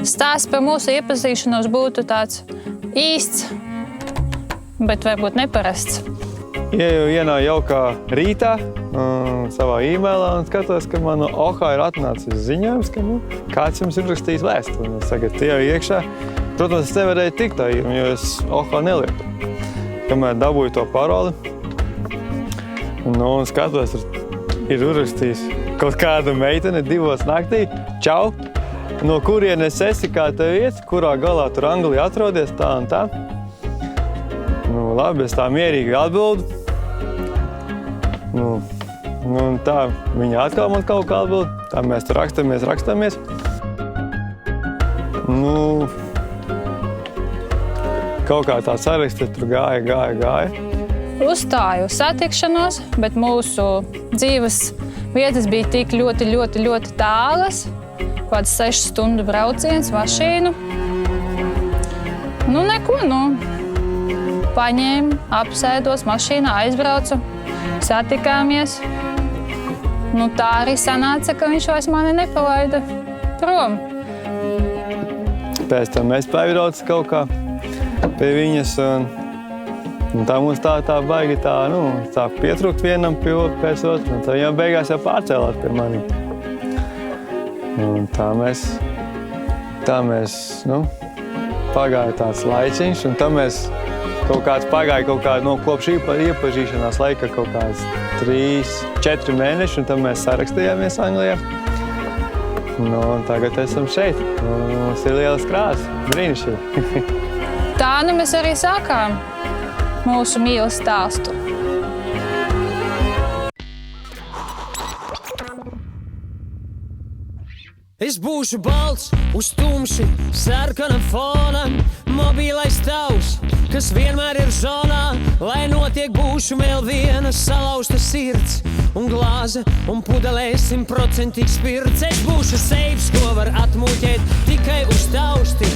stāsts par mūsu iepazīšanos būtu tāds īsts, bet varbūt neparasts. Ienāju jaukā rītā savā e-mailā un skatos, ka man no OHA ir atnācis ziņojums, ka kāds jums ir rakstījis vēstuli. Un es tagad tie iekšā. Protams, es nevarēju tikt, jo es OHA nelietu. Kamēr dabūju to paroli, un skatos, ir uzrakstījis kaut kāda meitene 2 naktī. Čau! No kurienes esi, kā tev iet, kurā galā tur Anglijā atrodies, tā un tā. Labi, es tā mierīgi atbildu. Un tā, viņa atkal man kaut kā atbild. Tā mēs tur rakstamies. Kaut kā tā saraksti tur gāja. Uzstāju satikšanos, bet mūsu dzīves vietas bija tik ļoti tālas. Kāds 6 stundu brauciens, mašīnu. Paņēmu, apsēdos mašīnā, aizbraucu, satikāmies. Tā arī sanāca, ka viņš vairs mani nepalaida prom. Pēc tam es piebraucu kaut kā pie viņas, un tā mums tā baigi tā pietrūkt vienam pēc otru, un tā viņam beigās jau pārcēlās pie mani. Un tā mēs pagāja tāds laiciņš, un tā mēs kopš iepazīšanās laika kaut kāds 3-4 mēneši, un tad mēs sarakstījāmies Anglijā. Un tagad esam šeit. Mums ir lielas krāsas, brīnišķīgi. Tā mēs arī sākām mūsu mīlas stāstu. Es būšu balts uz tumši sarkanam fonam, mobīlais tavs, kas vienmēr ir zonā, lai notiek būšu vēl viena salauzta sirds un glāze un pudelē 100% spirts. Es būšu seifs, ko var atmūķēt tikai uz tausti,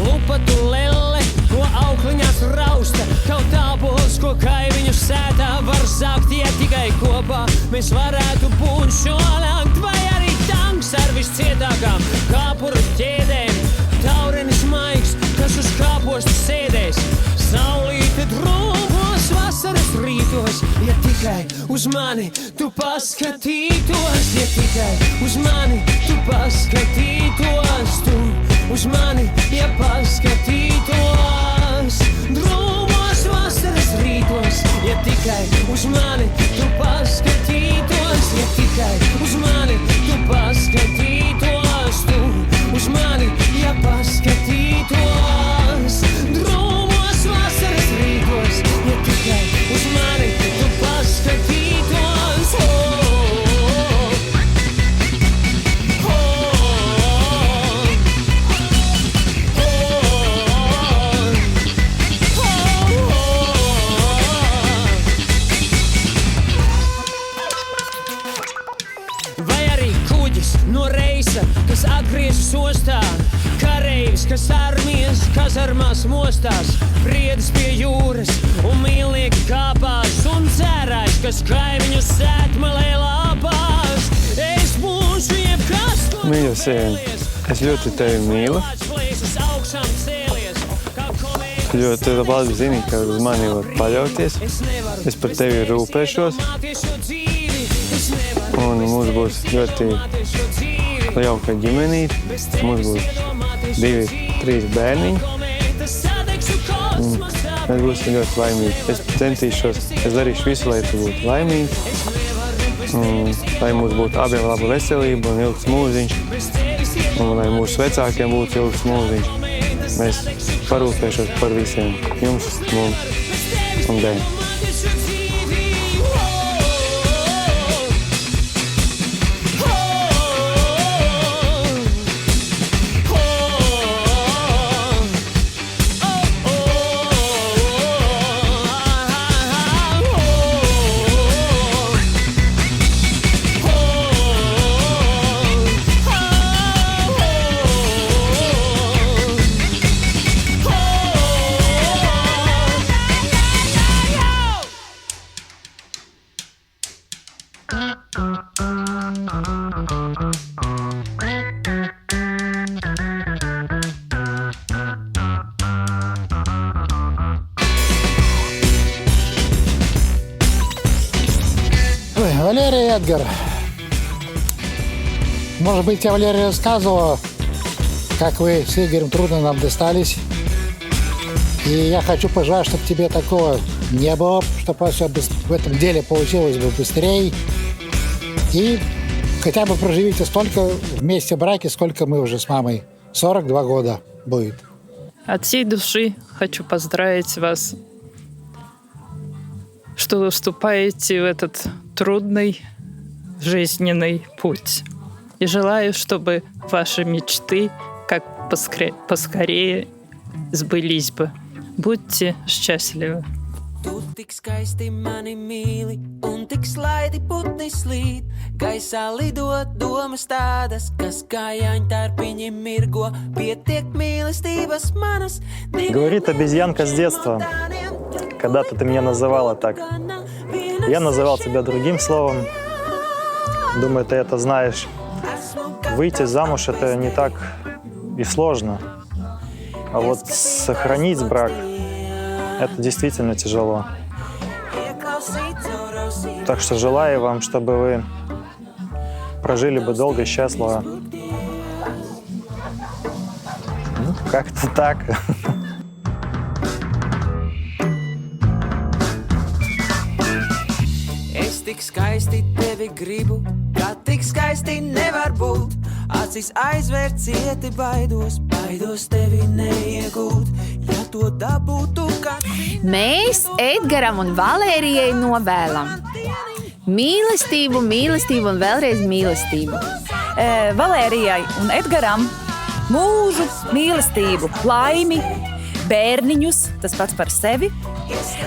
lupatu lelle, ko aukliņās rausta, kaut ābols, ko kaiviņu sētā var zākt, ja tikai kopā mēs varētu būt šonakt, vai arī tanks ar viscietākām kāpuru ķēdēm, taurenis maigs, kas uz kāposta sēdēs, saulīte drūmos vasaras rītos, ja tikai uz mani tu paskatītos, ja tikai uz mani tu paskatītos, tu uz mani, ja paskatītos, drūmos vasaras rītos, ja tikai uz mani tu paskatītos, ja tikai uz mani tu paskatītos, tu uz mani, ja paskatītos, drūmos vasaras rītos, ja tikai uz mani tu paskatītos. Vai arī kuģis no reisa, kas atgriežas ostā, kareivis, kas armijas kazarmās mostās, briedis pie jūras un mīlnieki kāpās, un dzērājs, kas kaimiņu sētmalē lāpās. Es būšu jebkas, ko Mīļo sieva, es ļoti tevi mīlu. Ļoti labi zini, ka uz mani var paļauties. Es par tevi rūpēšos. Un mums būs ļoti jauka ģimenīte. Mums būs 2-3 bērniņi. Mēs būsim ļoti laimīgi. Es centīšos, es darīšu visu, lai tu būtu laimīgi. Lai mums būtu abiem laba veselība un ilgs mūžiņš. Un lai mūsu vecākiem būtu ilgs mūžiņš. Mēs parūpēšos par visiem jums, mums un dēļ. Эдгар, может быть, я Валерия рассказывала, как вы с Игорем трудно нам достались. И я хочу пожелать, чтобы тебе такого не было, чтобы все в этом деле получилось бы быстрее. И хотя бы проживите столько вместе в браке, сколько мы уже с мамой. 42 года будет. От всей души хочу поздравить вас, что вы вступаете в этот трудный жизненный путь. И желаю, чтобы ваши мечты как поскорее sбылись бы. Будьте счастливы. Tu tik skaisti mani mīli, un tik slaidi putni slīd. Gaisā lidot domas tādas, kas kājaņ tarpiņi mirgo. Pietiek mīlestības manas. Говорит обезьянка с детства. Когда-то ты меня называла так. Я называл тебя другим словом. Думаю, ты это знаешь. Выйти замуж — это не так и сложно. А вот сохранить брак — это действительно тяжело. Так что желаю вам, чтобы вы прожили бы долго и счастливо. Ну, как-то так. Es tik skaisti tevi gribu, kā tik skaisti nevar būt. Acis aizvērt cieti baidos, baidos tevi neiegūt. Ja to dabūtu kāds. Mēs Edgaram un Valērijai novēlam mīlestību, mīlestību un vēlreiz mīlestību. Valērijai un Edgaram mūžu, mīlestību, laimi, bērniņus, tas pats par sevi,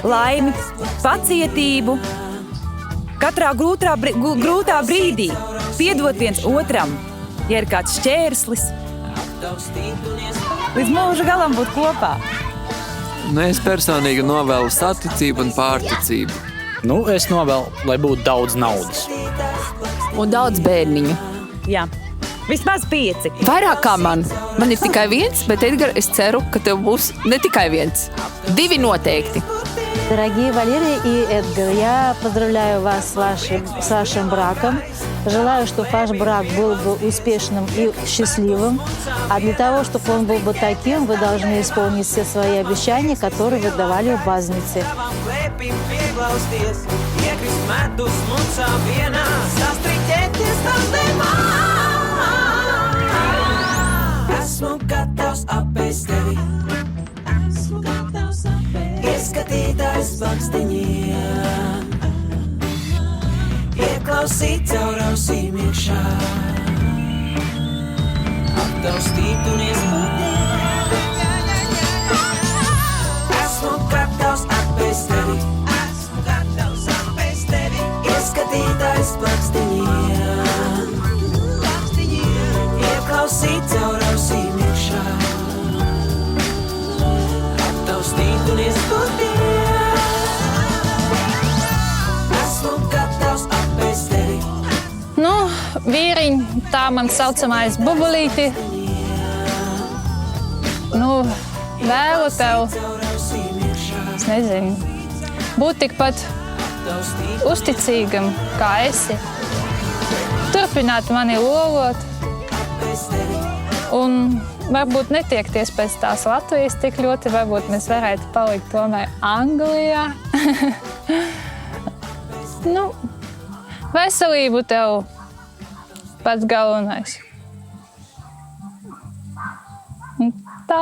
laimi, pacietību. Katrā grūtā brīdī piedot viens otram, ja ir kāds šķērslis. Līdz mūža galam būt kopā. Es personīgi novēlu saticību un pārticību. Es novēlu, lai būtu daudz naudas. Un daudz bērniņu. Jā, vismaz 5. Vairāk kā man. Man ir tikai viens, bet, Edgar, es ceru, ka tev būs ne tikai viens. 2 noteikti. Дорогие Валерия и Эдгар, я поздравляю вас с вашим браком. Желаю, чтобы ваш брак был бы успешным и счастливым. А для того, чтобы он был бы таким, вы должны исполнить все свои обещания, которые вы давали в базнице. Ieskatītājs baksteņiem, ieklausīt caur ausīm iekšā, aptaustīt un iespatīt. Esmu gatavs apēst tevi, ieskatītājs baksteņiem, ieklausīt caur ausīm iekšā. Nu, vīriņ, tā man saucamais bubulīti. Nu, vēlu tev, es nezinu, būt tikpat uzticīgam, kā esi. Turpināt mani lolot. Un varbūt netiekties pēc tās Latvijas tik ļoti, varbūt mēs varētu palikt tomēr Anglijā. Nu, veselību tev pats galvenais. Tā.